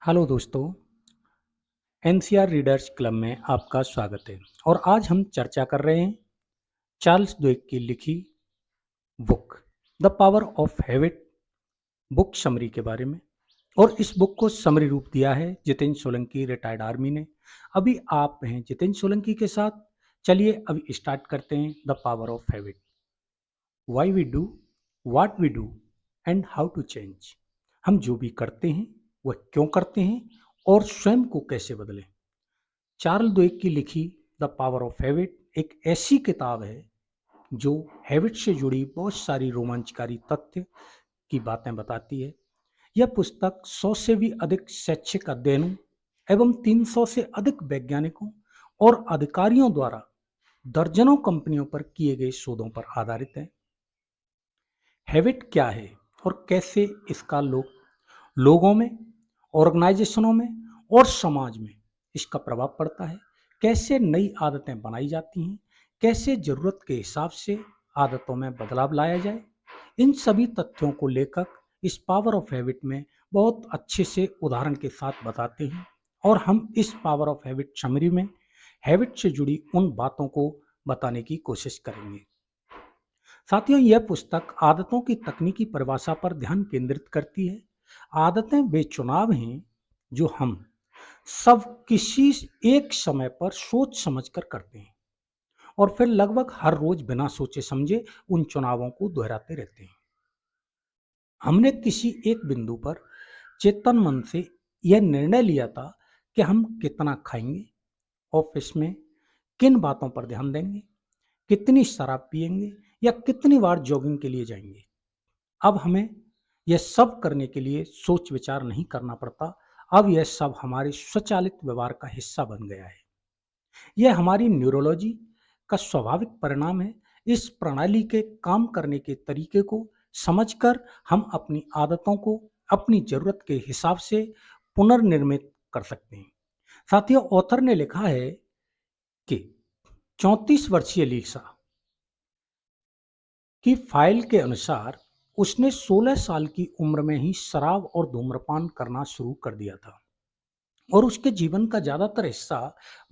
Hello दोस्तों, NCR readers club में आपका स्वागत है। और आज हम चर्चा कर रहे हैं चार्ल्स डुइक की लिखी book the power of habit book summary के बारे में। और इस बुक को समरी रूप दिया है जितेंद्र सोलंकी रिटायर्ड आर्मी ने। अभी आप हैं जितेंद्र सोलंकी के साथ। चलिए अभी स्टार्ट करते हैं the power of habit. Why we do what we do and how to change. हम जो भी करते हैं वह क्यों करते हैं और स्वयं को कैसे बदलें। चार्ल्स डुइक की लिखी द पावर ऑफ हैबिट एक ऐसी किताब है जो हैबिट से जुड़ी बहुत सारी रोमांचकारी तथ्य की बातें बताती है। यह पुस्तक 100 से भी अधिक शैक्षिक अध्ययनों एवं 300 से अधिक वैज्ञानिकों और अधिकारियों द्वारा दर्जनों कंपनियों पर किए गए शोधों पर आधारित है। हैबिट क्या है और कैसे इसका लोगों में, ऑर्गेनाइजेशनों में और समाज में इसका प्रभाव पड़ता है, कैसे नई आदतें बनाई जाती हैं, कैसे ज़रूरत के हिसाब से आदतों में बदलाव लाया जाए। इन सभी तथ्यों को लेखक इस पावर ऑफ हैबिट में बहुत अच्छे से उदाहरण के साथ बताते हैं। और हम इस पावर ऑफ हैबिट समरी में हैबिट से जुड़ी उन बातों को बताने की कोशिश करेंगे। साथियों, यह पुस्तक आदतों की तकनीकी परिभाषा पर ध्यान केंद्रित करती है। आदतें वे चुनाव हैं जो हम सब किसी एक समय पर सोच समझकर करते हैं और फिर लगभग हर रोज बिना सोचे समझे उन चुनावों को दोहराते रहते हैं। हमने किसी एक बिंदु पर चेतन मन से यह निर्णय लिया था कि हम कितना खाएंगे, ऑफिस में किन बातों पर ध्यान देंगे, कितनी शराब पिएंगे या कितनी बार जॉगिंग के लिए जाएंगे। अब हमें यह सब करने के लिए सोच विचार नहीं करना पड़ता। अब यह सब हमारे स्वचालित व्यवहार का हिस्सा बन गया है। यह हमारी न्यूरोलॉजी का स्वाभाविक परिणाम है। इस प्रणाली के काम करने के तरीके को समझकर हम अपनी आदतों को अपनी जरूरत के हिसाब से पुनर्निर्मित कर सकते हैं। साथियों, ऑथर ने लिखा है कि 34 वर्षीय लीसा की फाइल के अनुसार उसने 16 साल की उम्र में ही शराब और धूम्रपान करना शुरू कर दिया था और उसके जीवन का ज्यादातर हिस्सा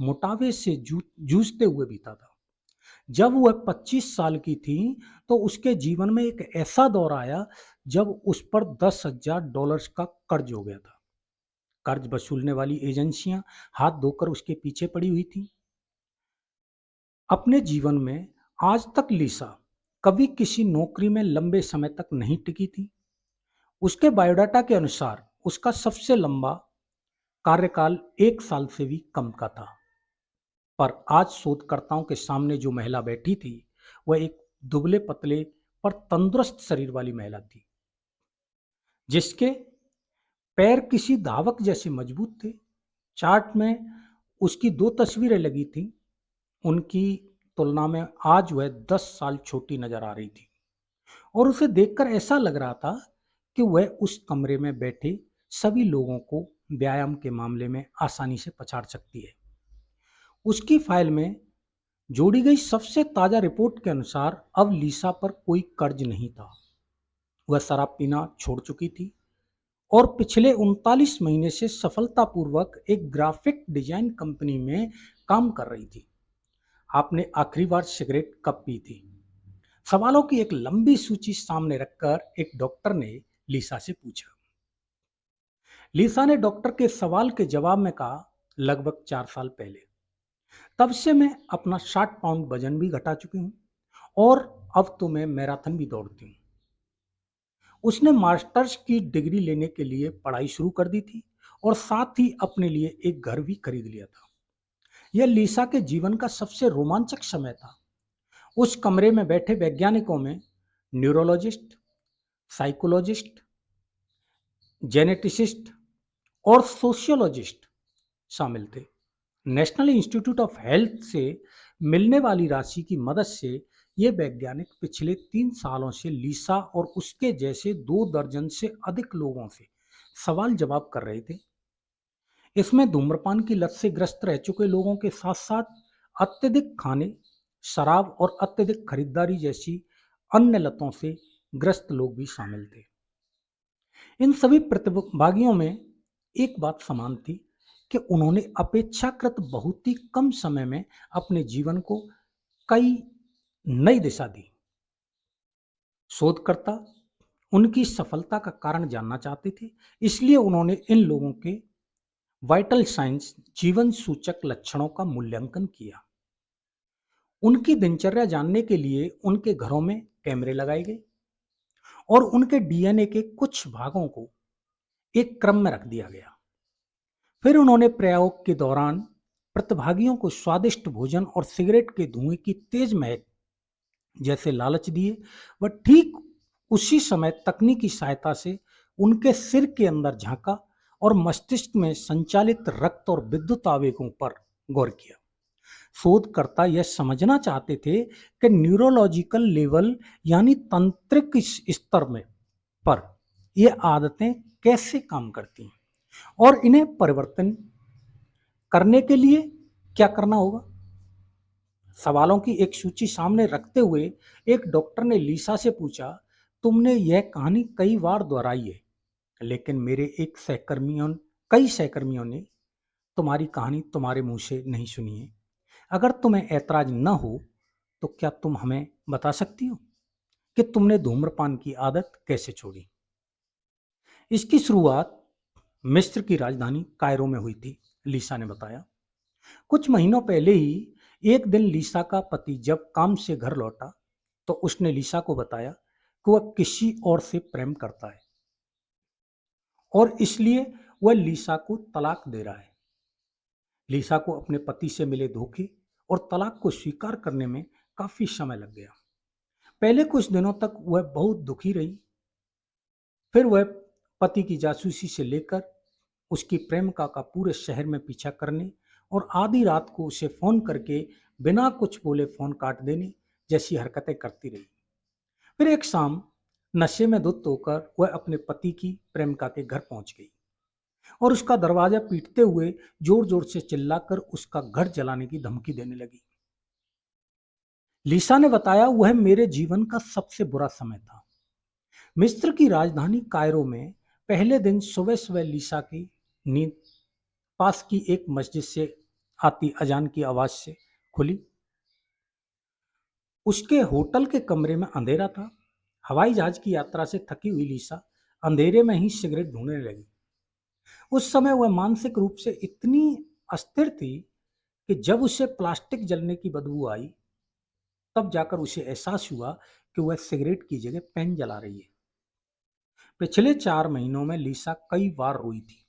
मोटापे से जूझते हुए बीता था। जब वह 25 साल की थी तो उसके जीवन में एक ऐसा दौर आया जब उस पर $10,000 का कर्ज हो गया था। कर्ज वसूलने वाली एजेंसियां हाथ धोकर उसके पीछे पड़ी हुई थी। अपने जीवन में आज तक लिसा कभी किसी नौकरी में लंबे समय तक नहीं टिकी थी। उसके बायोडाटा के अनुसार उसका सबसे लंबा कार्यकाल 1 साल से भी कम का था। पर आज शोधकर्ताओं के सामने जो महिला बैठी थी वह एक दुबले पतले पर तंदुरुस्त शरीर वाली महिला थी जिसके पैर किसी धावक जैसे मजबूत थे। चार्ट में उसकी दो तस्वीरें लगी थी। उनकी तुलना में आज वह 10 साल छोटी नजर आ रही थी और उसे देखकर ऐसा लग रहा था कि वह उस कमरे में बैठे सभी लोगों को व्यायाम के मामले में आसानी से पछाड़ सकती है। उसकी फाइल में जोड़ी गई सबसे ताजा रिपोर्ट के अनुसार अब लिसा पर कोई कर्ज नहीं था। वह शराब पीना छोड़ चुकी थी और पिछले 39 महीने से सफलतापूर्वक एक ग्राफिक डिजाइन कंपनी में काम कर रही थी। आपने आखिरी बार सिगरेट कब पी थी? सवालों की एक लंबी सूची सामने रखकर एक डॉक्टर ने लिसा से पूछा। लिसा ने डॉक्टर के सवाल के जवाब में कहा, लगभग 4 साल पहले। तब से मैं अपना 60 पाउंड वजन भी घटा चुकी हूँ और अब तो मैं मैराथन भी दौड़ती हूँ। उसने मास्टर्स की डिग्री लेने के लिए पढ़ाई शुरू कर दी थी और साथ ही अपने लिए एक घर भी खरीद लिया था। यह लिसा के जीवन का सबसे रोमांचक समय था। उस कमरे में बैठे वैज्ञानिकों में न्यूरोलॉजिस्ट, साइकोलॉजिस्ट, जेनेटिसिस्ट और सोशियोलॉजिस्ट शामिल थे। नेशनल इंस्टीट्यूट ऑफ हेल्थ से मिलने वाली राशि की मदद से ये वैज्ञानिक पिछले 3 सालों से लिसा और उसके जैसे 2 दर्जन से अधिक लोगों से सवाल जवाब कर रहे थे। इसमें धूम्रपान की लत से ग्रस्त रह चुके लोगों के साथ साथ अत्यधिक खाने, शराब और अत्यधिक खरीदारी जैसी अन्य लतों से ग्रस्त लोग भी शामिल थे। इन सभी प्रतिभागियों में एक बात समान थी कि उन्होंने अपेक्षाकृत बहुत ही कम समय में अपने जीवन को कई नई दिशा दी। शोधकर्ता उनकी सफलता का कारण जानना चाहते थे, इसलिए उन्होंने इन लोगों के वाइटल साइंस जीवन सूचक लक्षणों का मूल्यांकन किया। उनकी दिनचर्या जानने के लिए उनके घरों में कैमरे लगाए गए और उनके डीएनए के कुछ भागों को एक क्रम में रख दिया गया। फिर उन्होंने प्रयोग के दौरान प्रतिभागियों को स्वादिष्ट भोजन और सिगरेट के धुएं की तेज महक जैसे लालच दिए। वह ठीक उसी समय तकनीकी सहायता से उनके सिर के अंदर झांका और मस्तिष्क में संचालित रक्त और विद्युत आवेगों पर गौर किया। शोधकर्ता यह समझना चाहते थे कि न्यूरोलॉजिकल लेवल यानी तंत्रिक स्तर में पर ये आदतें कैसे काम करती हैं और इन्हें परिवर्तन करने के लिए क्या करना होगा। सवालों की एक सूची सामने रखते हुए एक डॉक्टर ने लीसा से पूछा, तुमने यह कहानी कई बार दोहराई है, लेकिन मेरे कई सहकर्मियों ने तुम्हारी कहानी तुम्हारे मुंह से नहीं सुनी है। अगर तुम्हें ऐतराज न हो तो क्या तुम हमें बता सकती हो कि तुमने धूम्रपान की आदत कैसे छोड़ी। इसकी शुरुआत मिस्र की राजधानी कायरो में हुई थी, लीसा ने बताया। कुछ महीनों पहले ही एक दिन लीसा का पति जब काम से घर लौटा तो उसने लीसा को बताया कि वह किसी और से प्रेम करता है और इसलिए वह लीसा को तलाक दे रहा है। लीसा को अपने पति से मिले धोखे और तलाक को स्वीकार करने में काफी समय लग गया। पहले कुछ दिनों तक वह बहुत दुखी रही। फिर वह पति की जासूसी से लेकर उसकी प्रेमिका का पूरे शहर में पीछा करने और आधी रात को उसे फोन करके बिना कुछ बोले फोन काट देने जैसी हरकतें करती रही। फिर एक शाम नशे में धुत होकर वह अपने पति की प्रेमिका के घर पहुंच गई और उसका दरवाजा पीटते हुए जोर जोर से चिल्लाकर उसका घर जलाने की धमकी देने लगी। लीसा ने बताया, वह मेरे जीवन का सबसे बुरा समय था। मिस्र की राजधानी कायरो में पहले दिन सुबह सुबह लीसा की नींद पास की एक मस्जिद से आती अजान की आवाज से खुली। उसके होटल के कमरे में अंधेरा था। हवाई जहाज की यात्रा से थकी हुई लीसा अंधेरे में ही सिगरेट ढूंढने लगी। उस समय वह मानसिक रूप से इतनी अस्थिर थी कि जब उसे प्लास्टिक जलने की बदबू आई तब जाकर उसे एहसास हुआ कि वह सिगरेट की जगह पेन जला रही है। पिछले 4 महीनों में लीसा कई बार रोई थी।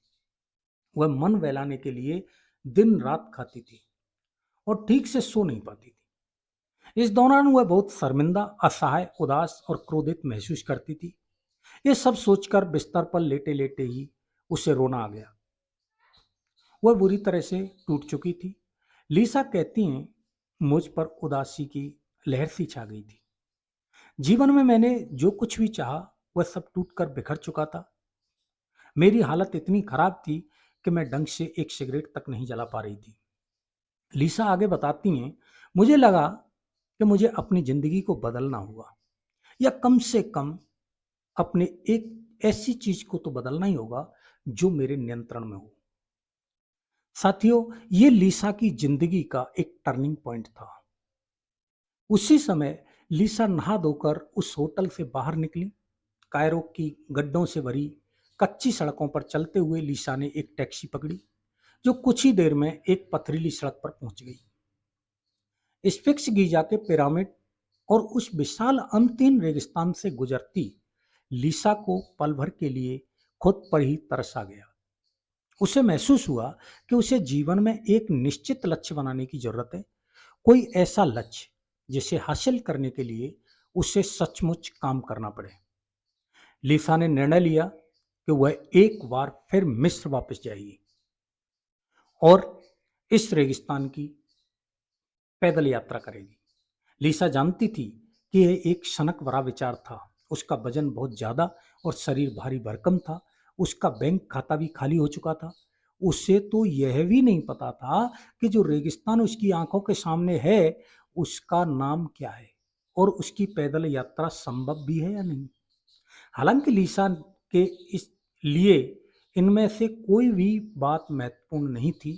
वह मन बहलाने के लिए दिन रात खाती थी और ठीक से सो नहीं पाती थी। इस दौरान वह बहुत शर्मिंदा, असहाय, उदास और क्रोधित महसूस करती थी। ये सब सोचकर बिस्तर पर लेटे लेटे ही उसे रोना आ गया। वह बुरी तरह से टूट चुकी थी। लीसा कहती हैं, मुझ पर उदासी की लहर सी छा गई थी। जीवन में मैंने जो कुछ भी चाहा वह सब टूटकर बिखर चुका था। मेरी हालत इतनी खराब थी कि मैं ढंग से एक सिगरेट तक नहीं जला पा रही थी। लीसा आगे बताती हैं, मुझे लगा कि मुझे अपनी जिंदगी को बदलना होगा या कम से कम अपने एक ऐसी चीज को तो बदलना ही होगा जो मेरे नियंत्रण में हो। साथियों, ये लीसा की जिंदगी का एक टर्निंग पॉइंट था। उसी समय लीसा नहा धोकर उस होटल से बाहर निकली। कायरो की गड्ढों से भरी कच्ची सड़कों पर चलते हुए लीसा ने एक टैक्सी पकड़ी जो कुछ ही देर में एक पथरीली सड़क पर पहुंच गई। स्फिंक्स गिजा के पिरामिड और उस विशाल अंतहीन रेगिस्तान से गुजरती लीसा को पल भर के लिए खुद पर ही तरस आ गया। उसे महसूस हुआ कि उसे जीवन में एक निश्चित लक्ष्य बनाने की जरूरत है, कोई ऐसा लक्ष्य जिसे हासिल करने के लिए उसे सचमुच काम करना पड़े। लीसा ने निर्णय लिया कि वह एक बार फिर मिस्र वापस जाएगी और इस रेगिस्तान की पैदल यात्रा करेगी। लीसा जानती थी कि यह एक क्षणक भरा विचार था। उसका वजन बहुत ज्यादा और शरीर भारी भरकम था। उसका बैंक खाता भी खाली हो चुका था। उसे तो यह भी नहीं पता था कि जो रेगिस्तान उसकी आंखों के सामने है उसका नाम क्या है और उसकी पैदल यात्रा संभव भी है या नहीं। हालांकि लीसा के इस लिए इनमें से कोई भी बात महत्वपूर्ण नहीं थी,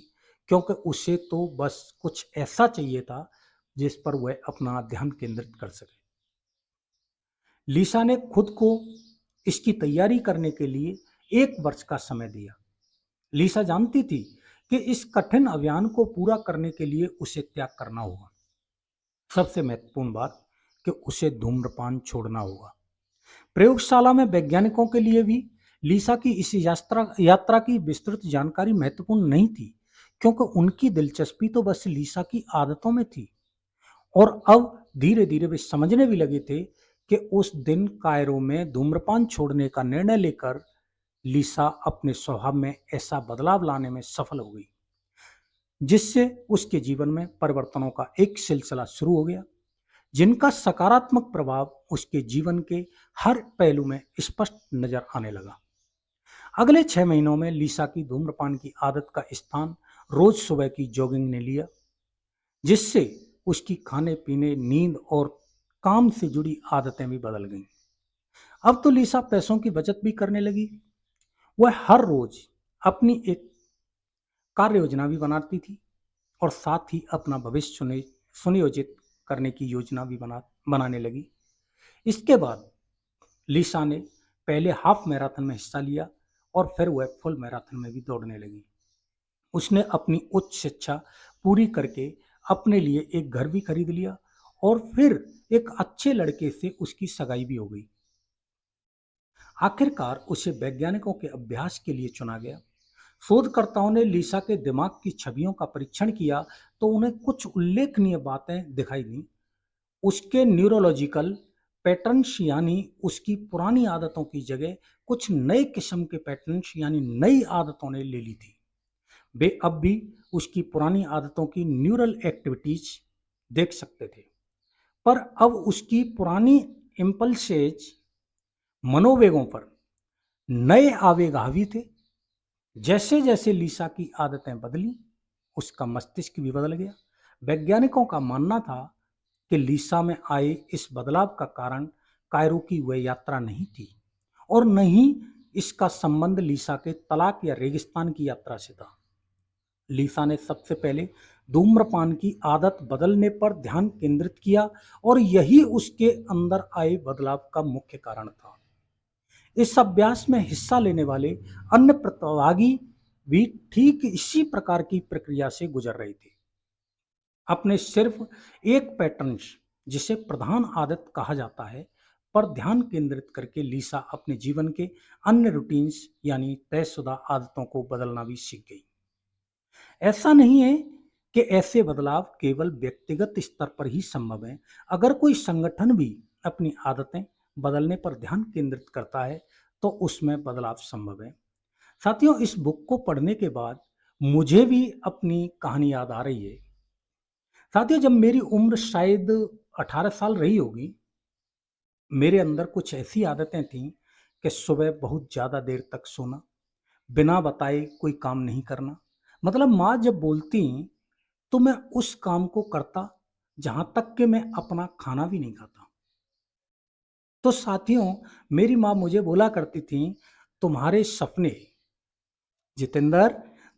क्योंकि उसे तो बस कुछ ऐसा चाहिए था जिस पर वह अपना ध्यान केंद्रित कर सके। लिसा ने खुद को इसकी तैयारी करने के लिए 1 वर्ष का समय दिया। लिसा जानती थी कि इस कठिन अभियान को पूरा करने के लिए उसे त्याग करना होगा। सबसे महत्वपूर्ण बात कि उसे धूम्रपान छोड़ना होगा। प्रयोगशाला में वैज्ञानिकों के लिए भी लिसा की इस यात्रा की विस्तृत जानकारी महत्वपूर्ण नहीं थी, क्योंकि उनकी दिलचस्पी तो बस लिसा की आदतों में थी। और अब धीरे धीरे वे समझने भी लगे थे कि उस दिन कायरो में धूम्रपान छोड़ने का निर्णय लेकर लिसा अपने स्वभाव में ऐसा बदलाव लाने में सफल हो गई, जिससे उसके जीवन में परिवर्तनों का एक सिलसिला शुरू हो गया, जिनका सकारात्मक प्रभाव उसके जीवन के हर पहलू में स्पष्ट नजर आने लगा। अगले 6 महीनों में लिसा की धूम्रपान की आदत का स्थान रोज सुबह की जॉगिंग ने लिया, जिससे उसकी खाने पीने, नींद और काम से जुड़ी आदतें भी बदल गईं। अब तो लिसा पैसों की बचत भी करने लगी। वह हर रोज अपनी एक कार्य योजना भी बनाती थी और साथ ही अपना भविष्य सुनियोजित करने की योजना भी बनाने लगी। इसके बाद लिसा ने पहले हाफ मैराथन में हिस्सा लिया और फिर वह फुल मैराथन में भी दौड़ने लगी। उसने अपनी उच्च शिक्षा पूरी करके अपने लिए एक घर भी खरीद लिया और फिर एक अच्छे लड़के से उसकी सगाई भी हो गई। आखिरकार उसे वैज्ञानिकों के अभ्यास के लिए चुना गया। शोधकर्ताओं ने लिसा के दिमाग की छवियों का परीक्षण किया तो उन्हें कुछ उल्लेखनीय बातें दिखाई दी। उसके न्यूरोलॉजिकल पैटर्न्स यानी उसकी पुरानी आदतों की जगह कुछ नए किस्म के पैटर्न्स यानी नई आदतों ने ले ली थी। वे अब भी उसकी पुरानी आदतों की न्यूरल एक्टिविटीज देख सकते थे, पर अब उसकी पुरानी इम्पल्सेज मनोवेगों पर नए आवेग हावी थे। जैसे जैसे लिसा की आदतें बदली, उसका मस्तिष्क भी बदल गया। वैज्ञानिकों का मानना था कि लिसा में आए इस बदलाव का कारण कायरो की वह यात्रा नहीं थी और न ही इसका संबंध लिसा के तलाक या रेगिस्तान की यात्रा से था। लिसा ने सबसे पहले धूम्रपान की आदत बदलने पर ध्यान केंद्रित किया और यही उसके अंदर आए बदलाव का मुख्य कारण था। इस अभ्यास में हिस्सा लेने वाले अन्य प्रतिभागी भी ठीक इसी प्रकार की प्रक्रिया से गुजर रहे थे। अपने सिर्फ एक पैटर्न, जिसे प्रधान आदत कहा जाता है, पर ध्यान केंद्रित करके लिसा अपने जीवन के अन्य रूटीन्स यानी तयशुदा आदतों को बदलना भी सीख गई। ऐसा नहीं है कि ऐसे बदलाव केवल व्यक्तिगत स्तर पर ही संभव है। अगर कोई संगठन भी अपनी आदतें बदलने पर ध्यान केंद्रित करता है तो उसमें बदलाव संभव है। साथियों, इस बुक को पढ़ने के बाद मुझे भी अपनी कहानी याद आ रही है। साथियों, जब मेरी उम्र शायद 18 साल रही होगी, मेरे अंदर कुछ ऐसी आदतें थीं कि सुबह बहुत ज़्यादा देर तक सोना, बिना बताए कोई काम नहीं करना। मतलब माँ जब बोलती तो मैं उस काम को करता जहाँ तक कि मैं अपना खाना भी नहीं खाता। तो साथियों, मेरी माँ मुझे बोला करती थी, तुम्हारे सपने जितेंद्र,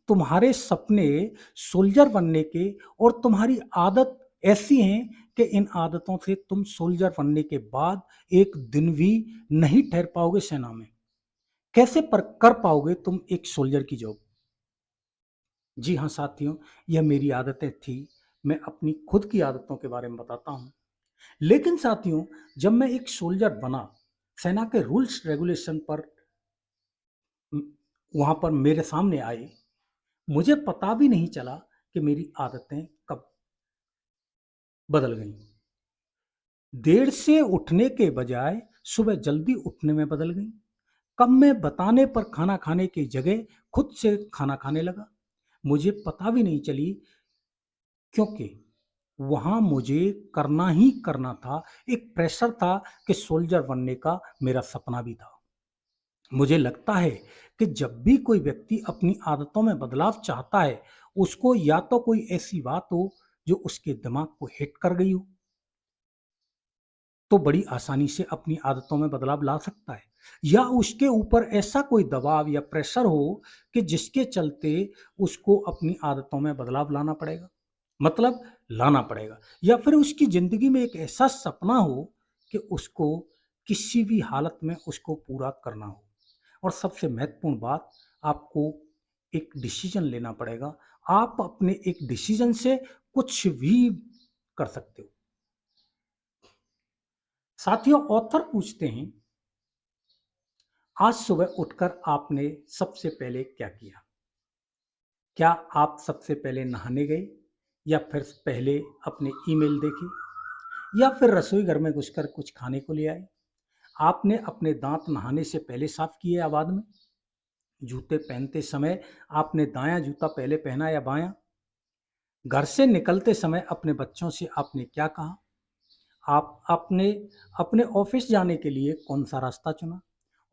तुम्हारे सपने सोल्जर बनने के और तुम्हारी आदत ऐसी है कि इन आदतों से तुम सोल्जर बनने के बाद एक दिन भी नहीं ठहर पाओगे सेना में। कैसे पर कर पाओगे तुम एक सोल्जर की जॉब? जी हाँ साथियों, यह मेरी आदतें थी। मैं अपनी खुद की आदतों के बारे में बताता हूँ। लेकिन साथियों, जब मैं एक सोल्जर बना, सेना के रूल्स रेगुलेशन पर वहां पर मेरे सामने आए, मुझे पता भी नहीं चला कि मेरी आदतें कब बदल गईं। देर से उठने के बजाय सुबह जल्दी उठने में बदल गई। कब मैं बताने पर खाना खाने की जगह खुद से खाना खाने लगा। मुझे पता भी नहीं चली, क्योंकि वहां मुझे करना ही करना था। एक प्रेशर था कि सोल्जर बनने का मेरा सपना भी था। मुझे लगता है कि जब भी कोई व्यक्ति अपनी आदतों में बदलाव चाहता है, उसको या तो कोई ऐसी बात हो जो उसके दिमाग को हिट कर गई हो, तो बड़ी आसानी से अपनी आदतों में बदलाव ला सकता है। या उसके ऊपर ऐसा कोई दबाव या प्रेशर हो कि जिसके चलते उसको अपनी आदतों में बदलाव लाना पड़ेगा, मतलब लाना पड़ेगा, या फिर उसकी ज़िंदगी में एक ऐसा सपना हो कि उसको किसी भी हालत में उसको पूरा करना हो। और सबसे महत्वपूर्ण बात, आपको एक डिसीजन लेना पड़ेगा। आप अपने एक डिसीजन से कुछ भी कर सकते हो। साथियों, ऑथर पूछते हैं, आज सुबह उठकर आपने सबसे पहले क्या किया? क्या आप सबसे पहले नहाने गए, या फिर पहले अपने ईमेल देखे, या फिर रसोई घर में घुसकर कुछ खाने को ले आए? आपने अपने दांत नहाने से पहले साफ किए या बाद में? जूते पहनते समय आपने दायां जूता पहले पहना या बायां? घर से निकलते समय अपने बच्चों से आपने क्या कहा? आप अपने अपने ऑफिस जाने के लिए कौन सा रास्ता चुना?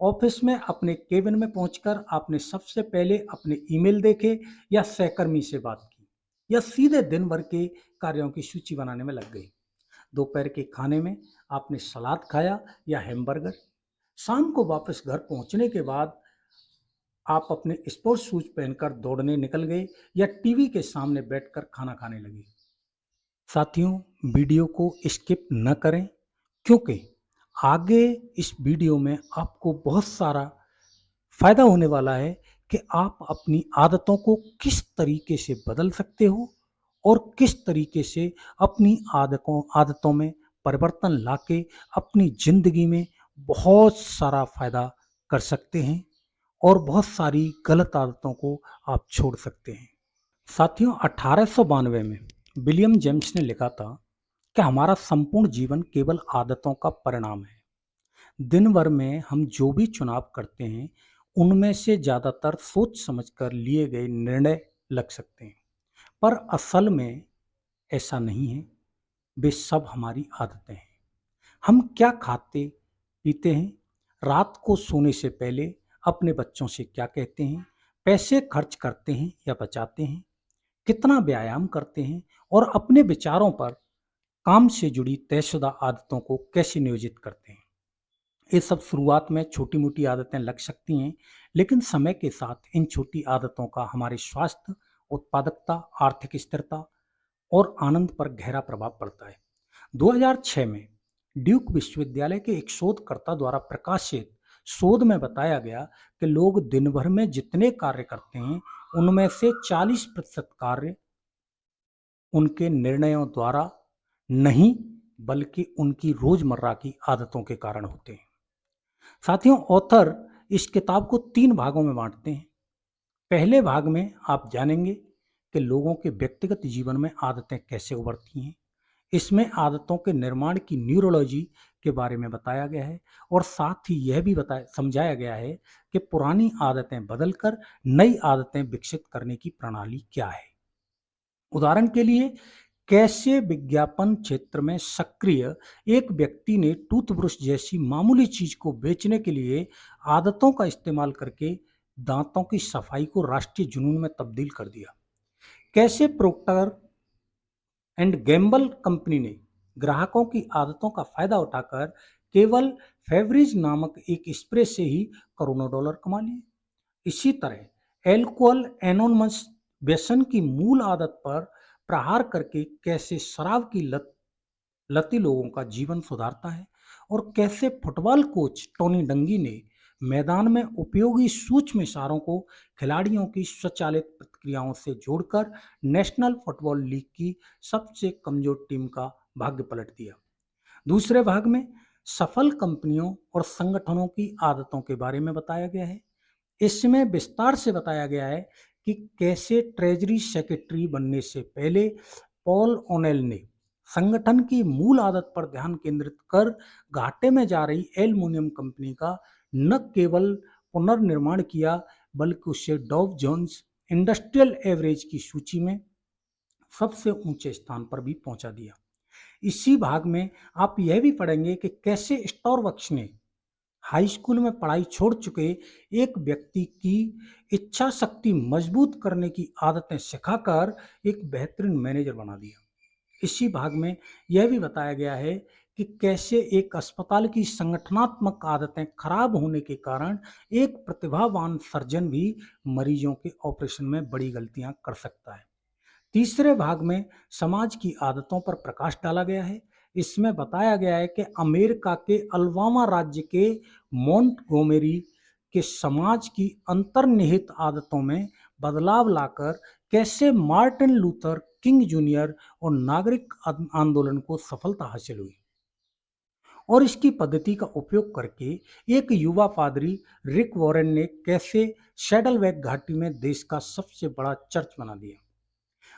ऑफिस में अपने केबिन में पहुंचकर आपने सबसे पहले अपने ईमेल देखे, या सहकर्मी से बात की, या सीधे दिन भर के कार्यों की सूची बनाने में लग गए? दोपहर के खाने में आपने सलाद खाया या हैमबर्गर? शाम को वापस घर पहुंचने के बाद आप अपने स्पोर्ट्स शूज पहनकर दौड़ने निकल गए, या टीवी के सामने बैठकर खाना खाने लगे? साथियों, वीडियो को स्किप न करें, क्योंकि आगे इस वीडियो में आपको बहुत सारा फायदा होने वाला है कि आप अपनी आदतों को किस तरीके से बदल सकते हो, और किस तरीके से अपनी आदतों आदतों में परिवर्तन लाके अपनी ज़िंदगी में बहुत सारा फायदा कर सकते हैं, और बहुत सारी गलत आदतों को आप छोड़ सकते हैं। साथियों, 1892 में विलियम जेम्स ने लिखा था कि हमारा संपूर्ण जीवन केवल आदतों का परिणाम है। दिन भर में हम जो भी चुनाव करते हैं, उनमें से ज़्यादातर सोच समझकर लिए गए निर्णय लग सकते हैं, पर असल में ऐसा नहीं है। वे सब हमारी आदतें हैं। हम क्या खाते पीते हैं, रात को सोने से पहले अपने बच्चों से क्या कहते हैं, पैसे खर्च करते हैं या बचाते हैं, कितना व्यायाम करते हैं, और अपने विचारों पर काम से जुड़ी तयशुदा आदतों को कैसे नियोजित करते हैं। ये सब शुरुआत में छोटी-मोटी आदतें लग सकती हैं, लेकिन समय के साथ इन छोटी आदतों का हमारे स्वास्थ्य, उत्पादकता, आर्थिक स्थिरता और आनंद पर गहरा प्रभाव पड़ता है। 2006 में ड्यूक विश्वविद्यालय के एक शोधकर्ता द्वारा प्रकाशित शोध में बताया गया कि लोग दिन भर में जितने कार्य करते हैं, उनमें से 40% कार्य उनके निर्णयों द्वारा नहीं, बल्कि उनकी रोजमर्रा की आदतों के कारण होते हैं। साथियों, ऑथर इस किताब को 3 भागों में बांटते हैं। पहले भाग में आप जानेंगे कि लोगों के व्यक्तिगत जीवन में आदतें कैसे उभरती हैं। इसमें आदतों के निर्माण की न्यूरोलॉजी के बारे में बताया गया है, और साथ ही यह भी बताया समझाया गया है कि पुरानी आदतें बदलकर नई आदतें विकसित करने की प्रणाली क्या है। उदाहरण के लिए, कैसे विज्ञापन क्षेत्र में सक्रिय एक व्यक्ति ने टूथब्रश जैसी मामूली चीज को बेचने के लिए आदतों का इस्तेमाल करके दांतों की सफाई को राष्ट्रीय जुनून में तब्दील कर दिया। कैसे प्रोक्टर एंड गैम्बल कंपनी ने ग्राहकों की आदतों का फायदा उठाकर केवल फेवरिज नामक एक स्प्रे से ही करोड़ों डॉलर कमा लिए। इसी तरह एल्कोहल एनोनमस व्यसन की मूल आदत पर प्रहार करके कैसे शराब की लती लोगों का जीवन सुधारता है, और कैसे फुटबॉल कोच टोनी डंगी ने मैदान में उपयोगी सूक्ष्म इशारों को खिलाड़ियों की स्वचालित प्रतिक्रियाओं से जोड़कर नेशनल फुटबॉल लीग की सबसे कमजोर टीम का भाग्य पलट दिया। दूसरे भाग में सफल कंपनियों और संगठनों की आदतों के बारे में बताया गया है। इसमें विस्तार से बताया गया है कि कैसे ट्रेजरी सेक्रेटरी बनने से पहले पॉल ओनेल ने संगठन की मूल आदत पर ध्यान केंद्रित कर घाटे में जा रही एल्युमिनियम कंपनी का न केवल पुनर्निर्माण किया, बल्कि उसे डॉव जोन्स इंडस्ट्रियल एवरेज की सूची में सबसे ऊंचे स्थान पर भी पहुंचा दिया। इसी भाग में आप यह भी पढ़ेंगे कि कैसे स्टारबक्स ने हाई स्कूल में पढ़ाई छोड़ चुके एक व्यक्ति की इच्छा शक्ति मजबूत करने की आदतें सिखाकर एक बेहतरीन मैनेजर बना दिया। इसी भाग में यह भी बताया गया है कि कैसे एक अस्पताल की संगठनात्मक आदतें खराब होने के कारण एक प्रतिभावान सर्जन भी मरीजों के ऑपरेशन में बड़ी गलतियां कर सकता है। तीसरे भाग में समाज की आदतों पर प्रकाश डाला गया है। इसमें बताया गया है कि अमेरिका के अल्बामा राज्य के मोंटगोमेरी के समाज की अंतर्निहित आदतों में बदलाव लाकर कैसे मार्टिन लूथर किंग जूनियर और नागरिक आंदोलन को सफलता हासिल हुई, और इसकी पद्धति का उपयोग करके एक युवा पादरी रिक वॉरेन ने कैसे सैडलबैक घाटी में देश का सबसे बड़ा चर्च बना दिया।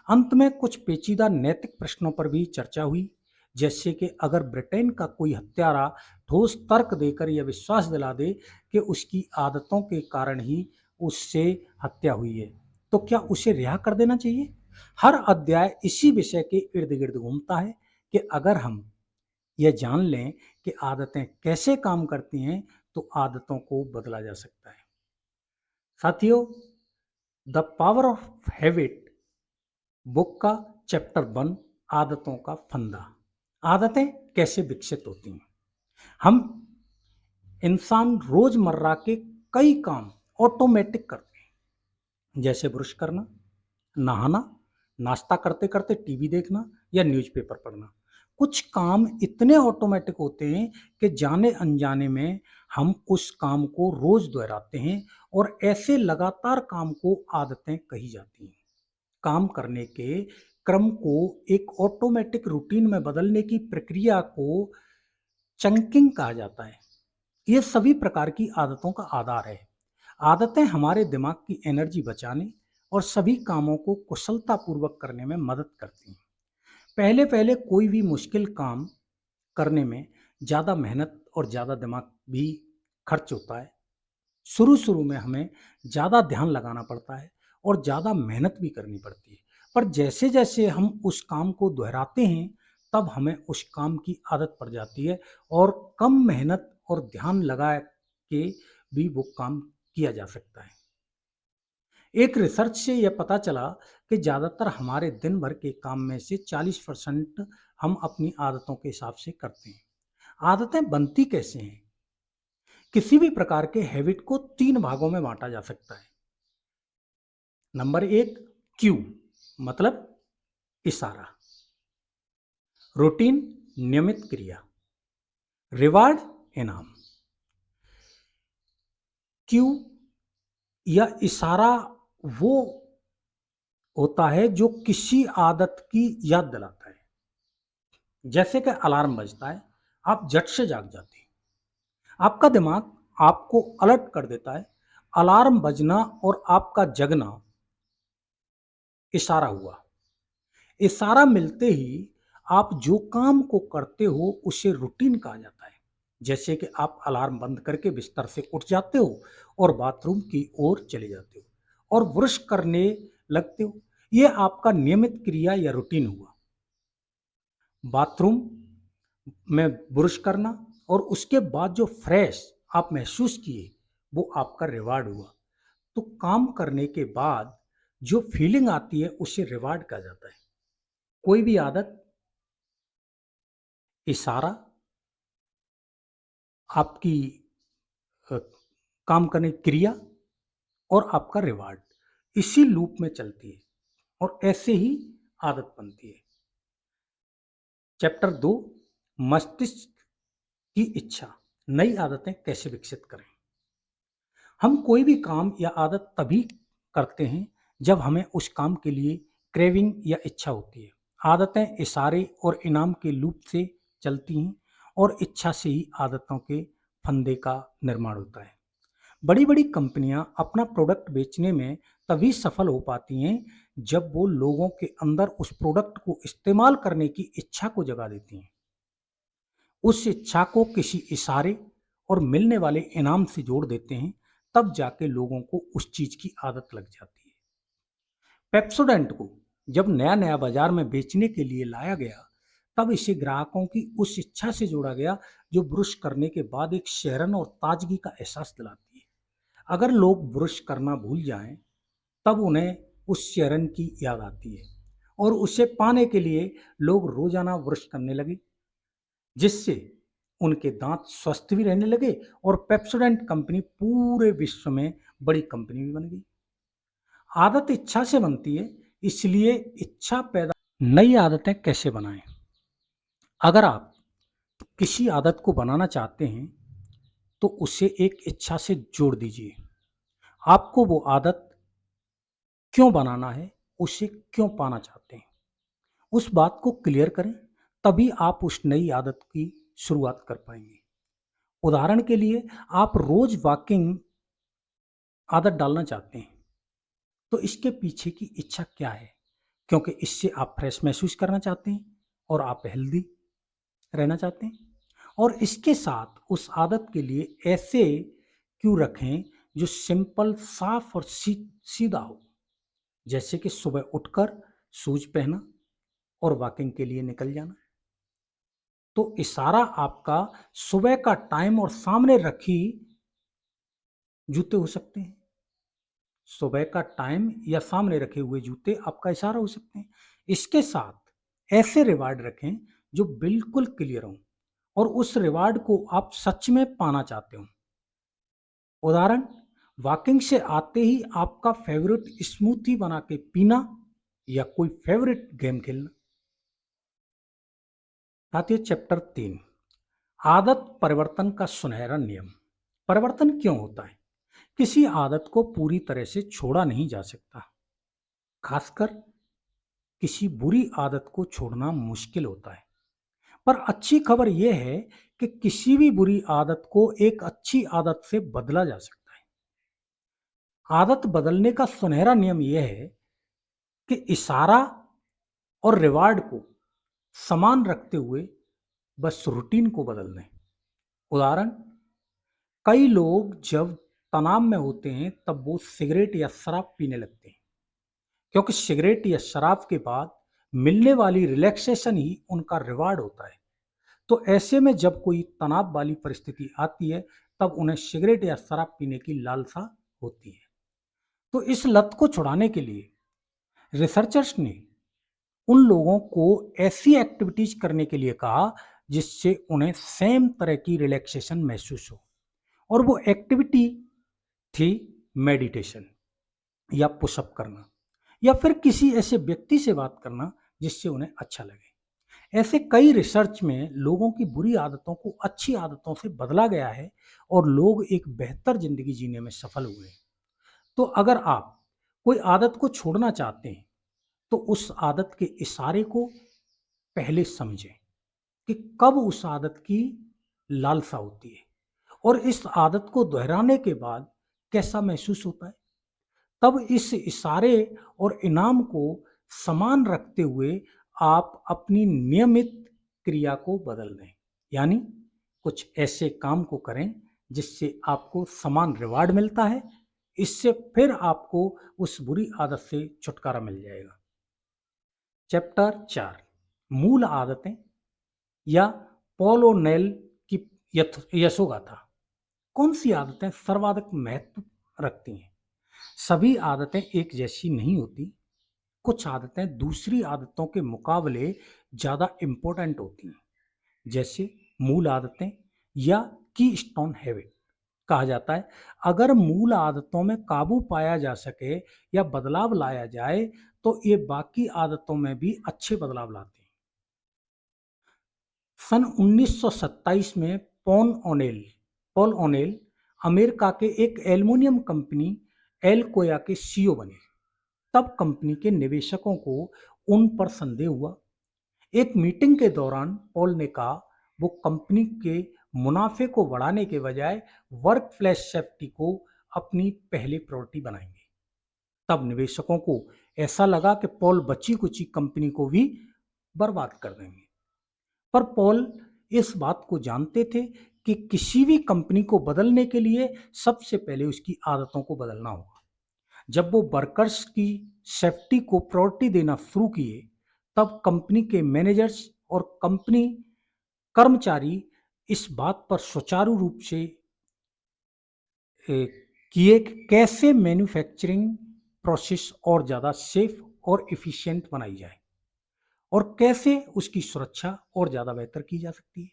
अंत में कुछ पेचीदा नैतिक प्रश्नों पर भी चर्चा हुई, जैसे कि अगर ब्रिटेन का कोई हत्यारा ठोस तर्क देकर यह विश्वास दिला दे कि उसकी आदतों के कारण ही उससे हत्या हुई है, तो क्या उसे रिहा कर देना चाहिए। हर अध्याय इसी विषय के इर्द गिर्द घूमता है कि अगर हम यह जान लें कि आदतें कैसे काम करती हैं, तो आदतों को बदला जा सकता है। साथियों, the power of habit book का चैप्टर 1, आदतों का फंदा। आदतें कैसे विकसित होती हैं। हम इंसान रोजमर्रा के कई काम ऑटोमेटिक करते हैं, जैसे ब्रश करना, नहाना, नाश्ता करते करते टीवी देखना या न्यूज़पेपर पढ़ना। कुछ काम इतने ऑटोमेटिक होते हैं कि जाने अनजाने में हम उस काम को रोज दोहराते हैं, और ऐसे लगातार काम को आदतें कही जाती हैं। काम करने के क्रम को एक ऑटोमेटिक रूटीन में बदलने की प्रक्रिया को चंकिंग कहा जाता है। ये सभी प्रकार की आदतों का आधार है। आदतें हमारे दिमाग की एनर्जी बचाने और सभी कामों को कुशलतापूर्वक करने में मदद करती हैं। पहले पहले कोई भी मुश्किल काम करने में ज़्यादा मेहनत और ज़्यादा दिमाग भी खर्च होता है। शुरू-शुरू में हमें ज़्यादा ध्यान लगाना पड़ता है और ज़्यादा मेहनत भी करनी पड़ती है। पर जैसे-जैसे हम उस काम को दोहराते हैं, तब हमें उस काम की आदत पड़ जाती है, और कम मेहनत और ध्यान लगा के भी वो काम किया जा सकता है। एक रिसर्च से यह पता चला कि ज़्यादातर हमारे दिन भर के काम में से 40% हम अपनी आदतों के हिसाब से करते हैं। आदतें बनती कैसे हैं? किसी भी प्रकार के हैबिट को 3 भागों में बाँटा जा सकता है। नंबर 1, क्यू मतलब इशारा, रूटीन नियमित क्रिया, रिवार्ड इनाम। क्यू या इशारा वो होता है जो किसी आदत की याद दिलाता है। जैसे कि अलार्म बजता है, आप झट से जाग जाते हैं। आपका दिमाग आपको अलर्ट कर देता है। अलार्म बजना और आपका जगना इशारा हुआ। इशारा मिलते ही आप जो काम को करते हो उसे रूटीन कहा जाता है। जैसे कि आप अलार्म बंद करके बिस्तर से उठ जाते हो और बाथरूम की ओर चले जाते हो और ब्रश करने लगते हो। यह आपका नियमित क्रिया या रूटीन हुआ। बाथरूम में ब्रश करना और उसके बाद जो फ्रेश आप महसूस किए, वो आपका रिवार्ड हुआ। तो काम करने के बाद जो फीलिंग आती है उसे रिवार्ड कहा जाता है। कोई भी आदत, इशारा, आपकी अ, काम करने की क्रिया और आपका रिवार्ड, इसी लूप में चलती है और ऐसे ही आदत बनती है। चैप्टर 2, मस्तिष्क की इच्छा, नई आदतें कैसे विकसित करें। हम कोई भी काम या आदत तभी करते हैं जब हमें उस काम के लिए क्रेविंग या इच्छा होती है। आदतें इशारे और इनाम के लूप से चलती हैं, और इच्छा से ही आदतों के फंदे का निर्माण होता है। बड़ी-बड़ी कंपनियां अपना प्रोडक्ट बेचने में तभी सफल हो पाती हैं जब वो लोगों के अंदर उस प्रोडक्ट को इस्तेमाल करने की इच्छा को जगा देती हैं। उस इच्छा को किसी इशारे और मिलने वाले इनाम से जोड़ देते हैं, तब जाके लोगों को उस चीज की आदत लग जाती है। पेप्सोडेंट को जब नया-नया बाजार में बेचने के लिए लाया गया, तब इसे ग्राहकों की उस इच्छा से जोड़ा गया जो ब्रश करने के बाद एक सेहरन और ताजगी का एहसास दिलाती है। अगर लोग ब्रश करना भूल जाएं, तब उन्हें उस सेहरन की याद आती है और उसे पाने के लिए लोग रोजाना ब्रश करने लगे। जिससे उनके दांत स्वस्थ भी रहने लगे और पेप्सोडेंट कंपनी पूरे विश्व में बड़ी कंपनी भी बन गई। आदत इच्छा से बनती है, इसलिए इच्छा पैदा। नई आदतें कैसे बनाएं? अगर आप किसी आदत को बनाना चाहते हैं तो उसे एक इच्छा से जोड़ दीजिए। आपको वो आदत क्यों बनाना है, उसे क्यों पाना चाहते हैं, उस बात को क्लियर करें, तभी आप उस नई आदत की शुरुआत कर पाएंगे। उदाहरण के लिए, आप रोज वॉकिंग आदत डालना चाहते हैं, तो इसके पीछे की इच्छा क्या है? क्योंकि इससे आप फ्रेश महसूस करना चाहते हैं और आप हेल्दी रहना चाहते हैं। और इसके साथ उस आदत के लिए ऐसे क्यों रखें जो सिंपल, साफ और सीधा हो। जैसे कि सुबह उठकर शूज पहना और वॉकिंग के लिए निकल जाना। तो इशारा आपका सुबह का टाइम और सामने रखी जूते हो सकते हैं। सुबह का टाइम या सामने रखे हुए जूते आपका इशारा हो सकते हैं। इसके साथ ऐसे रिवार्ड रखें जो बिल्कुल क्लियर हों और उस रिवार्ड को आप सच में पाना चाहते हो। उदाहरण, वॉकिंग से आते ही आपका फेवरेट स्मूथी बना के पीना या कोई फेवरेट गेम खेलना। साथियों, चैप्टर 3, आदत परिवर्तन का सुनहरा नियम। परिवर्तन क्यों होता है? किसी आदत को पूरी तरह से छोड़ा नहीं जा सकता। खासकर किसी बुरी आदत को छोड़ना मुश्किल होता है। पर अच्छी खबर यह है कि किसी भी बुरी आदत को एक अच्छी आदत से बदला जा सकता है। आदत बदलने का सुनहरा नियम यह है कि इशारा और रिवार्ड को समान रखते हुए बस रूटीन को बदल दें। उदाहरण, कई लोग जब तनाव में होते हैं तब वो सिगरेट या शराब पीने लगते हैं, क्योंकि सिगरेट या शराब के बाद मिलने वाली रिलैक्सेशन ही उनका रिवार्ड होता है। तो ऐसे में जब कोई तनाव वाली परिस्थिति आती है, तब उन्हें सिगरेट या शराब पीने की लालसा होती है। तो इस लत को छुड़ाने के लिए रिसर्चर्स ने उन लोगों को ऐसी एक्टिविटीज करने के लिए कहा जिससे उन्हें सेम तरह की रिलैक्सेशन महसूस हो। और वो एक्टिविटी थी मेडिटेशन या पुशअप करना या फिर किसी ऐसे व्यक्ति से बात करना जिससे उन्हें अच्छा लगे। ऐसे कई रिसर्च में लोगों की बुरी आदतों को अच्छी आदतों से बदला गया है और लोग एक बेहतर जिंदगी जीने में सफल हुए हैं। तो अगर आप कोई आदत को छोड़ना चाहते हैं तो उस आदत के इशारे को पहले समझें कि कब उस आदत की लालसा होती है और इस आदत को दोहराने के बाद कैसा महसूस होता है। तब इस इशारे और इनाम को समान रखते हुए आप अपनी नियमित क्रिया को बदल दें। यानी कुछ ऐसे काम को करें जिससे आपको समान रिवार्ड मिलता है। इससे फिर आपको उस बुरी आदत से छुटकारा मिल जाएगा। चैप्टर 4, मूल आदतें या पॉल और नेल की यशोगाथा। कौन सी आदतें सर्वाधिक महत्व रखती हैं? सभी आदतें एक जैसी नहीं होती। कुछ आदतें दूसरी आदतों के मुकाबले ज़्यादा इम्पोर्टेंट होती हैं। जैसे मूल आदतें या की स्टोन हैबिट। कहा जाता है, अगर मूल आदतों में काबू पाया जा सके या बदलाव लाया जाए तो ये बाकी आदतों में भी अच्छे बदलाव लाते हैं। सन 1927 में पॉल ओनेल अमेरिका के एक एल्युमिनियम कंपनी एल्कोया के सीईओ बने। तब कंपनी के निवेशकों को उन पर संदेह हुआ। एक मीटिंग के दौरान पॉल ने कहा वो कंपनी के मुनाफे को बढ़ाने के बजाय वर्क प्लेस सेफ्टी को अपनी पहली प्रायोरिटी बनाएंगे। तब निवेशकों को ऐसा लगा कि पॉल बची कुची कंपनी को भी बर्बाद कर देंगे। पर पॉल इस बात को जानते थे कि किसी भी कंपनी को बदलने के लिए सबसे पहले उसकी आदतों को बदलना होगा। जब वो वर्कर्स की सेफ्टी को प्रायोरिटी देना शुरू किए, तब कंपनी के मैनेजर्स और कंपनी कर्मचारी इस बात पर सुचारू रूप से किए कि कैसे मैन्युफैक्चरिंग प्रोसेस और ज़्यादा सेफ और इफ़िशिएंट बनाई जाए और कैसे उसकी सुरक्षा और ज़्यादा बेहतर की जा सकती है।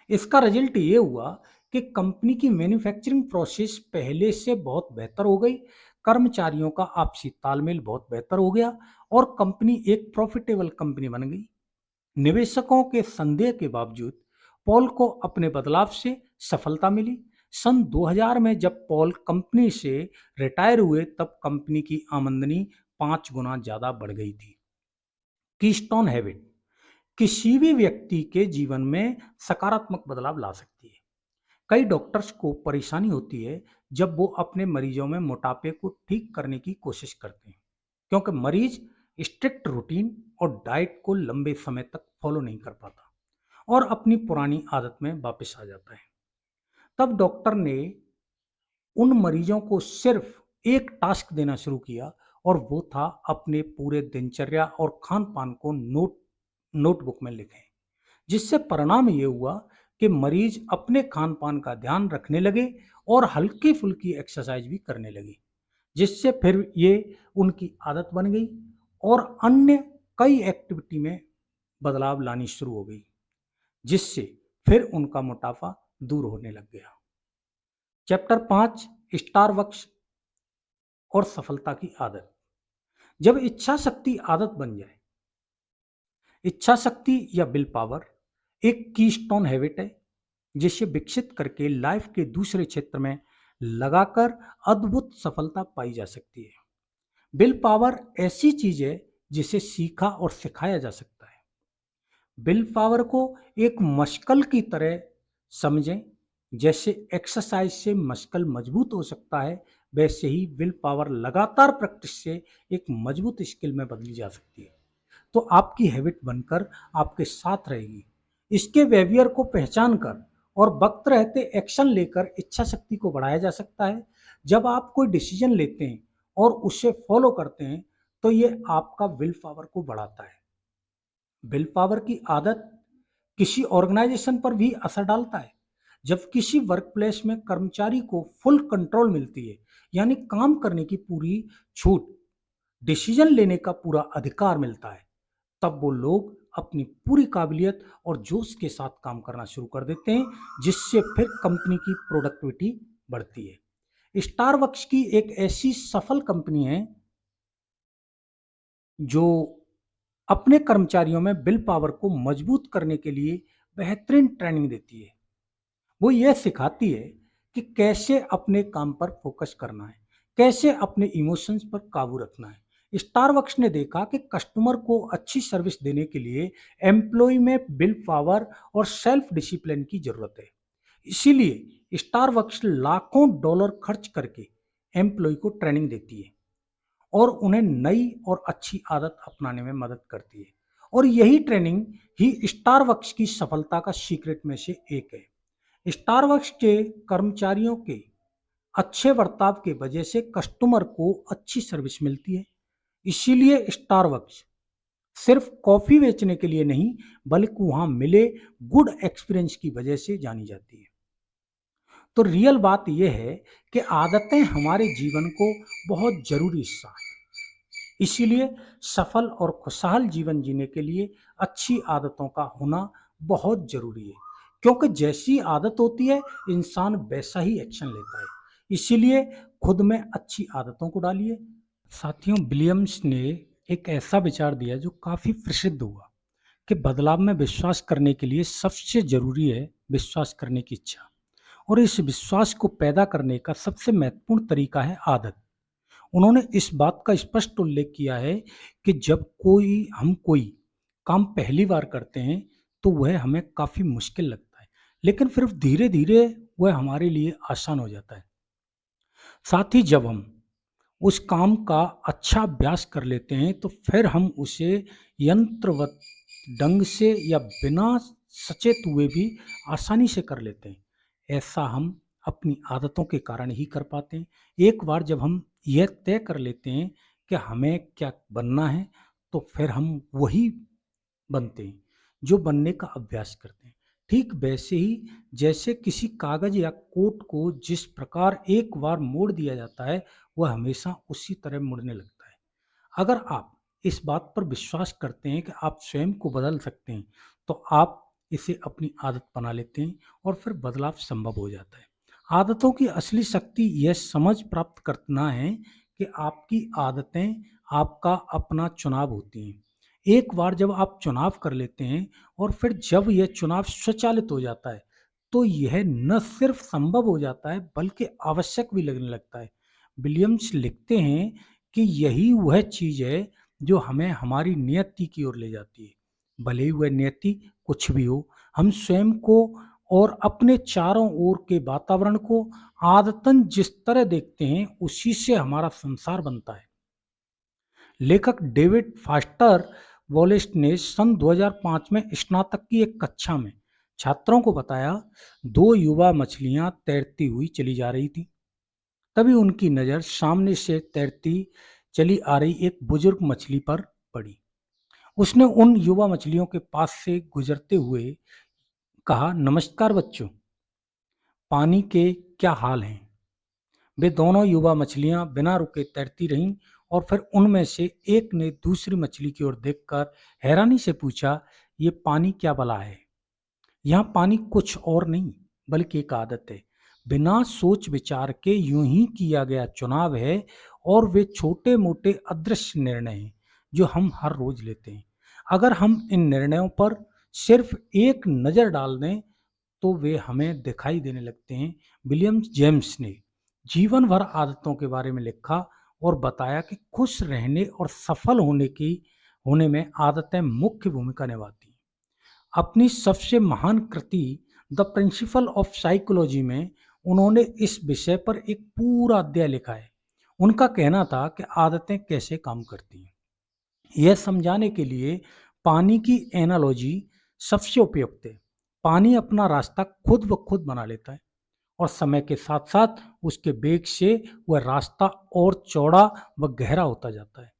इसका रिजल्ट ये हुआ कि कंपनी की मैन्युफैक्चरिंग प्रोसेस पहले से बहुत बेहतर हो गई, कर्मचारियों का आपसी तालमेल बहुत बेहतर हो गया और कंपनी एक प्रॉफिटेबल कंपनी बन गई। निवेशकों के संदेह के बावजूद पॉल को अपने बदलाव से सफलता मिली। सन 2000 में जब पॉल कंपनी से रिटायर हुए तब कंपनी की आमदनी 5 गुना ज्यादा बढ़ गई थी। कीस्टोन हैबिट किसी भी व्यक्ति के जीवन में सकारात्मक बदलाव ला सकती है। कई डॉक्टर्स को परेशानी होती है जब वो अपने मरीजों में मोटापे को ठीक करने की कोशिश करते हैं, क्योंकि मरीज स्ट्रिक्ट रूटीन और डाइट को लंबे समय तक फॉलो नहीं कर पाता और अपनी पुरानी आदत में वापस आ जाता है। तब डॉक्टर ने उन मरीजों को सिर्फ एक टास्क देना शुरू किया और वो था अपने पूरे दिनचर्या और खान पान को नोटबुक में लिखें। जिससे परिणाम ये हुआ कि मरीज अपने खान पान का ध्यान रखने लगे और हल्की फुल्की एक्सरसाइज भी करने लगे, जिससे फिर ये उनकी आदत बन गई और अन्य कई एक्टिविटी में बदलाव लानी शुरू हो गई, जिससे फिर उनका मोटापा दूर होने लग गया। चैप्टर 5, स्टारबक्स और सफलता की आदत। जब इच्छा शक्ति आदत बन जाए, इच्छा शक्ति या विल पावर एक कीस्टोन हैबिट है जिसे विकसित करके लाइफ के दूसरे क्षेत्र में लगाकर अद्भुत सफलता पाई जा सकती है। विल पावर ऐसी चीज है जिसे सीखा और सिखाया जा सकता है। विल पावर को एक मस्कल की तरह समझें। जैसे एक्सरसाइज से मस्कल मजबूत हो सकता है, वैसे ही विल पावर लगातार प्रैक्टिस से एक मजबूत स्किल में बदली जा सकती है। तो आपकी हैबिट बनकर आपके साथ रहेगी। इसके बिहेवियर को पहचान कर और वक्त रहते एक्शन लेकर इच्छा शक्ति को बढ़ाया जा सकता है। जब आप कोई डिसीजन लेते हैं और उसे फॉलो करते हैं तो ये आपका विल पावर को बढ़ाता है। विल पावर की आदत किसी ऑर्गेनाइजेशन पर भी असर डालता है। जब किसी वर्क प्लेस में कर्मचारी को फुल कंट्रोल मिलती है, यानी काम करने की पूरी छूट, डिसीजन लेने का पूरा अधिकार मिलता है, तब वो लोग अपनी पूरी काबिलियत और जोश के साथ काम करना शुरू कर देते हैं, जिससे फिर कंपनी की प्रोडक्टिविटी बढ़ती है। स्टारबक्स की एक ऐसी सफल कंपनी है जो अपने कर्मचारियों में विल पावर को मजबूत करने के लिए बेहतरीन ट्रेनिंग देती है। वो यह सिखाती है कि कैसे अपने काम पर फोकस करना है, कैसे अपने इमोशंस पर काबू रखना है। स्टारबक्स ने देखा कि कस्टमर को अच्छी सर्विस देने के लिए एम्प्लॉय में विल पावर और सेल्फ डिसिप्लिन की जरूरत है। इसीलिए स्टारबक्स लाखों डॉलर खर्च करके एम्प्लॉय को ट्रेनिंग देती है और उन्हें नई और अच्छी आदत अपनाने में मदद करती है। और यही ट्रेनिंग ही स्टारबक्स की सफलता का सीक्रेट में से एक है। स्टारबक्स के कर्मचारियों के अच्छे बर्ताव के वजह से कस्टमर को अच्छी सर्विस मिलती है। इसीलिए स्टारबक्स सिर्फ कॉफी बेचने के लिए नहीं, बल्कि वहां मिले गुड एक्सपीरियंस की वजह से जानी जाती है। तो रियल बात यह है कि आदतें हमारे जीवन को बहुत जरूरी हिस्सा है। इसीलिए सफल और खुशहाल जीवन जीने के लिए अच्छी आदतों का होना बहुत जरूरी है, क्योंकि जैसी आदत होती है इंसान वैसा ही एक्शन लेता है। इसीलिए खुद में अच्छी आदतों को डालिए। साथियों, विलियम्स ने एक ऐसा विचार दिया जो काफी प्रसिद्ध हुआ कि बदलाव में विश्वास करने के लिए सबसे जरूरी है विश्वास करने की इच्छा, और इस विश्वास को पैदा करने का सबसे महत्वपूर्ण तरीका है आदत। उन्होंने इस बात का स्पष्ट उल्लेख किया है कि जब कोई काम पहली बार करते हैं तो वह हमें काफ़ी मुश्किल लगता है, लेकिन फिर धीरे-धीरे वह हमारे लिए आसान हो जाता है। साथ ही जब हम उस काम का अच्छा अभ्यास कर लेते हैं तो फिर हम उसे यंत्रवत ढंग से या बिना सचेत हुए भी आसानी से कर लेते हैं। ऐसा हम अपनी आदतों के कारण ही कर पाते हैं। एक बार जब हम यह तय कर लेते हैं कि हमें क्या बनना है, तो फिर हम वही बनते हैं जो बनने का अभ्यास करते हैं। ठीक वैसे ही जैसे किसी कागज या कोट को जिस प्रकार एक बार मोड़ दिया जाता है, वह हमेशा उसी तरह मुड़ने लगता है। अगर आप इस बात पर विश्वास करते हैं कि आप स्वयं को बदल सकते हैं, तो आप इसे अपनी आदत बना लेते हैं और फिर बदलाव संभव हो जाता है। आदतों की असली शक्ति यह समझ प्राप्त करना है कि आपकी आदतें आपका अपना चुनाव होती हैं। एक बार जब आप चुनाव कर लेते हैं और फिर जब यह चुनाव स्वचालित हो जाता है, तो यह न सिर्फ संभव हो जाता है बल्कि आवश्यक भी लगने लगता है। विलियम्स लिखते हैं कि यही वह चीज़ है जो हमें हमारी नियति की ओर ले जाती है। भले ही वह नियति कुछ भी हो, हम स्वयं को और अपने चारों ओर के वातावरण को आदतन जिस तरह देखते हैं, उसी से हमारा संसार बनता है। लेखक डेविड फास्टर वॉलेस ने सन 2005 में स्नातक की एक कक्षा में छात्रों को बताया, दो युवा मछलियां तैरती हुई चली जा रही थी। तभी उनकी नज़र सामने से तैरती चली आ रही एक बुजुर्ग मछली पर पड़ी। उसने उन युवा मछलियों के पास से गुजरते हुए कहा, नमस्कार बच्चों, पानी के क्या हाल हैं? वे दोनों युवा मछलियां बिना रुके तैरती रहीं और फिर उनमें से एक ने दूसरी मछली की ओर देखकर हैरानी से पूछा, ये पानी क्या बला है? यहाँ पानी कुछ और नहीं बल्कि एक आदत है। बिना सोच विचार के यूं ही किया गया चुनाव है और वे छोटे मोटे अदृश्य निर्णय हैं जो हम हर रोज लेते हैं। अगर हम इन निर्णयों पर सिर्फ एक नज़र डाल दें तो वे हमें दिखाई देने लगते हैं। विलियम जेम्स ने जीवन भर आदतों के बारे में लिखा और बताया कि खुश रहने और सफल होने में आदतें मुख्य भूमिका निभाती हैं। अपनी सबसे महान कृति द प्रिंसिपल ऑफ साइकोलॉजी में उन्होंने इस विषय पर एक पूरा अध्याय लिखा है। उनका कहना था कि आदतें कैसे काम करती हैं। यह समझाने के लिए पानी की एनालॉजी सबसे उपयुक्त है। पानी अपना रास्ता खुद ब खुद बना लेता है और समय के साथ साथ उसके वेग से वह रास्ता और चौड़ा व गहरा होता जाता है।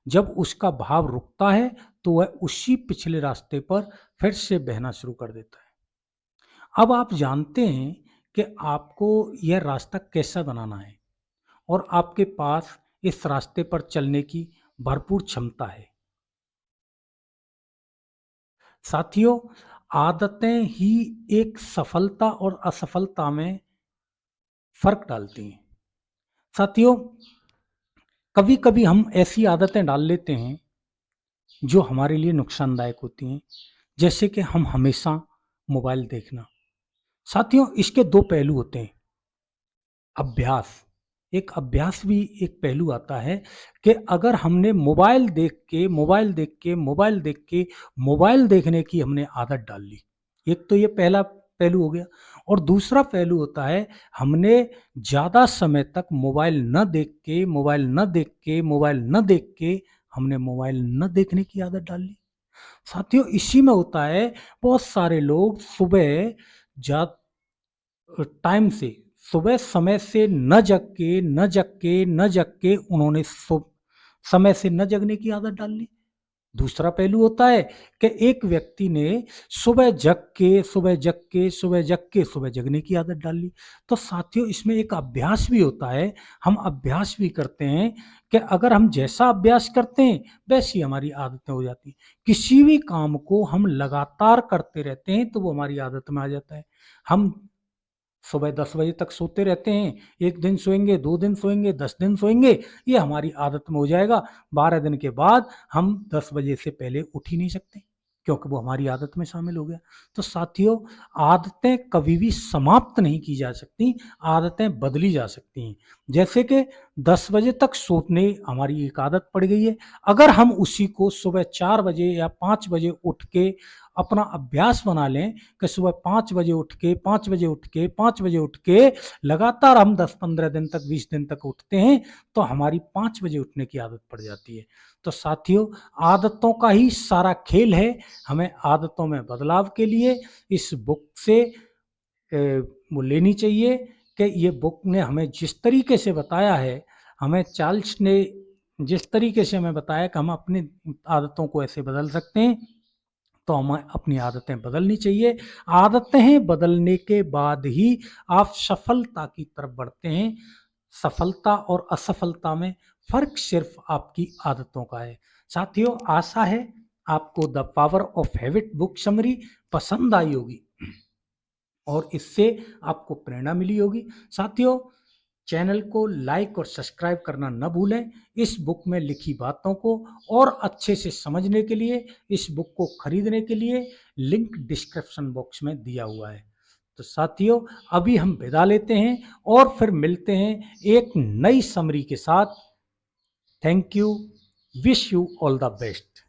जब उसका बहाव रुकता है तो वह उसी पिछले रास्ते पर फिर से बहना शुरू कर देता है। अब आप जानते हैं कि आपको यह रास्ता कैसा बनाना है और आपके पास इस रास्ते पर चलने की भरपूर क्षमता है। साथियों, आदतें ही एक सफलता और असफलता में फ़र्क डालती हैं। साथियों, कभी-कभी हम ऐसी आदतें डाल लेते हैं जो हमारे लिए नुकसानदायक होती हैं, जैसे कि हम हमेशा मोबाइल देखना। साथियों, इसके 2 पहलू होते हैं। अभ्यास, एक अभ्यास भी एक पहलू आता है कि अगर हमने मोबाइल देखने की हमने आदत डाल ली। एक तो ये पहला पहलू हो गया और दूसरा पहलू होता है हमने ज़्यादा समय तक मोबाइल न देख के हमने मोबाइल न देखने की आदत डाल ली। साथियों, इसी में होता है बहुत सारे लोग जा टाइम से सुबह समय से न जग के उन्होंने समय से न जगने की आदत डाल ली। दूसरा पहलू होता है कि एक व्यक्ति ने सुबह जगने की आदत डाल ली। तो साथियों, इसमें एक अभ्यास भी होता है। हम अभ्यास भी करते हैं कि अगर हम जैसा अभ्यास करते हैं वैसी हमारी आदतें हो जाती हैं। किसी भी काम को हम लगातार करते रहते हैं तो वो हमारी आदत में आ जाता है। हम सुबह 10 बजे तक सोते रहते हैं, 1 दिन सोएँगे, 2 दिन सोएँगे, 10 दिन सोएँगे, ये हमारी आदत में हो जाएगा। 12 दिन के बाद हम 10 बजे से पहले उठ ही नहीं सकते, क्योंकि वो हमारी आदत में शामिल हो गया। तो साथियों, आदतें कभी भी समाप्त नहीं की जा सकती, आदतें बदली जा सकती हैं। जैसे कि 10 बजे तक सोने हमारी एक आदत पड़ गई है, अगर हम उसी को सुबह 4 बजे या 5 बजे उठ के अपना अभ्यास बना लें कि सुबह 5 बजे उठ के लगातार हम 10-15 दिन तक 20 दिन तक उठते हैं तो हमारी 5 बजे उठने की आदत पड़ जाती है। तो साथियों, आदतों का ही सारा खेल है। हमें आदतों में बदलाव के लिए इस बुक से वो लेनी चाहिए कि ये बुक ने हमें जिस तरीके से बताया है, हमें चार्ल्स ने जिस तरीके से हमें बताया कि हम अपनी आदतों को ऐसे बदल सकते हैं, तो हमें अपनी आदतें बदलनी चाहिए। आदतें बदलने के बाद ही आप सफलता की तरफ बढ़ते हैं। सफलता और असफलता में फ़र्क सिर्फ़ आपकी आदतों का है। साथियों, आशा है आपको the power of habit book summary पसंद आई होगी और इससे आपको प्रेरणा मिली होगी। साथियों, चैनल को लाइक और सब्सक्राइब करना न भूलें। इस बुक में लिखी बातों को और अच्छे से समझने के लिए इस बुक को खरीदने के लिए लिंक डिस्क्रिप्शन बॉक्स में दिया हुआ है। तो साथियों, अभी हम विदा लेते हैं और फिर मिलते हैं एक नई समरी के साथ। Thank you, wish you all the best.